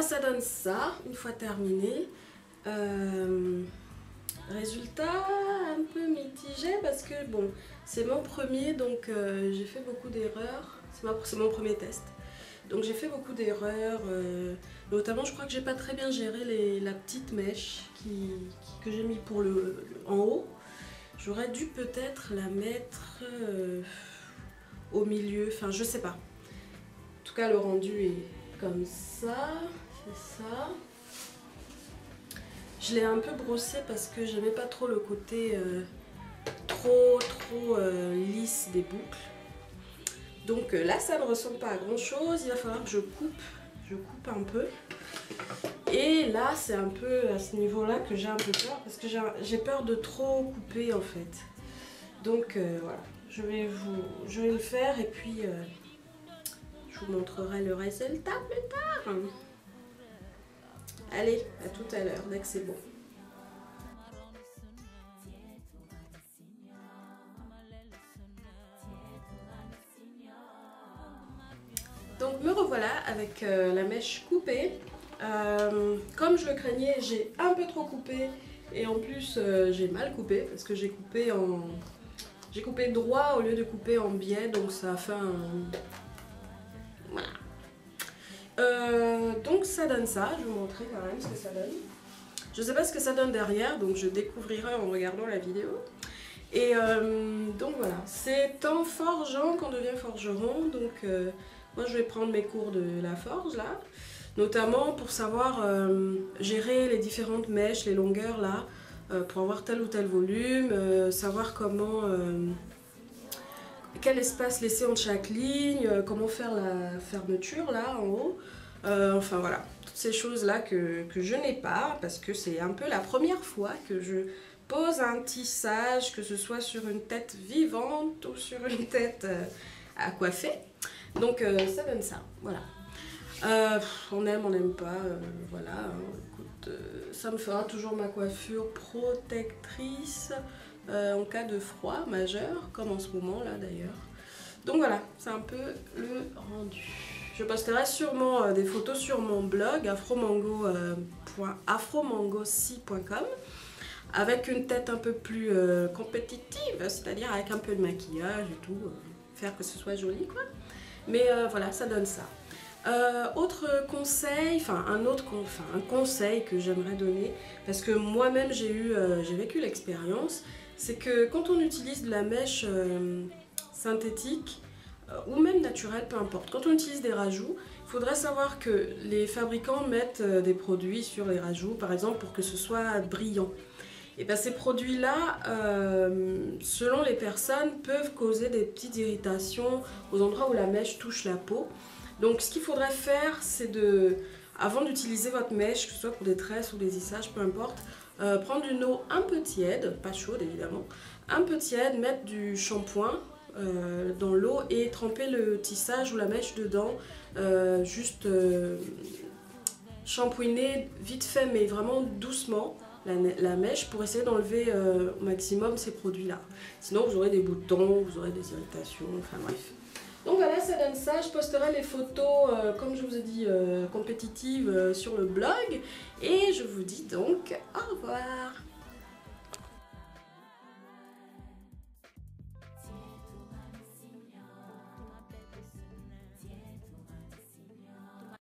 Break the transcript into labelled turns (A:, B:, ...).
A: Ça donne ça une fois terminé. Résultat un peu mitigé parce que bon, c'est mon premier, donc j'ai fait beaucoup d'erreurs. C'est mon premier test, donc j'ai fait beaucoup d'erreurs, notamment je crois que j'ai pas très bien géré la petite mèche que j'ai mis pour en haut. J'aurais dû peut-être la mettre au milieu, enfin je sais pas. En tout cas le rendu est comme ça. C'est ça. Je l'ai un peu brossé parce que j'aimais pas trop le côté trop lisse des boucles. Donc là ça ne ressemble pas à grand chose. Il va falloir que je coupe un peu. Et là c'est un peu à ce niveau là que j'ai un peu peur parce que j'ai peur de trop couper en fait. Donc voilà, je vais le faire et puis je vous montrerai le résultat plus tard. Allez, à tout à l'heure, dès que c'est bon. Donc me revoilà avec la mèche coupée. Comme je le craignais, j'ai un peu trop coupé et en plus j'ai mal coupé parce que j'ai coupé droit au lieu de couper en biais, donc ça a fait un... Voilà. Donc ça donne ça, je vais vous montrer quand même ce que ça donne. Je sais pas ce que ça donne derrière, donc je découvrirai en regardant la vidéo. Et donc voilà, c'est en forgeant qu'on devient forgeron. Donc moi je vais prendre mes cours de la forge là, notamment pour savoir gérer les différentes mèches, les longueurs là, pour avoir tel ou tel volume, savoir comment... quel espace laisser entre chaque ligne, comment faire la fermeture là en haut, enfin voilà, toutes ces choses là que je n'ai pas parce que c'est un peu la première fois que je pose un tissage, que ce soit sur une tête vivante ou sur une tête à coiffer. Donc ça donne ça, voilà. On aime, on n'aime pas, voilà, hein, écoute, ça me fera toujours ma coiffure protectrice en cas de froid majeur, comme en ce moment là d'ailleurs. Donc voilà, c'est un peu le rendu. Je posterai sûrement des photos sur mon blog afromangosi.com avec une tête un peu plus compétitive, c'est-à-dire avec un peu de maquillage et tout, faire que ce soit joli quoi. Mais voilà, ça donne ça. Autre conseil, un conseil que j'aimerais donner, parce que moi-même j'ai vécu l'expérience, c'est que quand on utilise de la mèche synthétique ou même naturelle, peu importe, quand on utilise des rajouts, il faudrait savoir que les fabricants mettent des produits sur les rajouts, par exemple pour que ce soit brillant. Et bien ces produits-là, selon les personnes, peuvent causer des petites irritations aux endroits où la mèche touche la peau. Donc ce qu'il faudrait faire, c'est de... avant d'utiliser votre mèche, que ce soit pour des tresses ou des lissages, peu importe, prendre une eau un peu tiède, pas chaude évidemment, un peu tiède, mettre du shampoing dans l'eau et tremper le tissage ou la mèche dedans, juste shampouiner vite fait mais vraiment doucement la mèche pour essayer d'enlever au maximum ces produits-là. Sinon vous aurez des boutons, vous aurez des irritations, enfin bref. Donc voilà, ça donne ça. Je posterai les photos, comme je vous ai dit, compétitives sur le blog. Et je vous dis donc au revoir.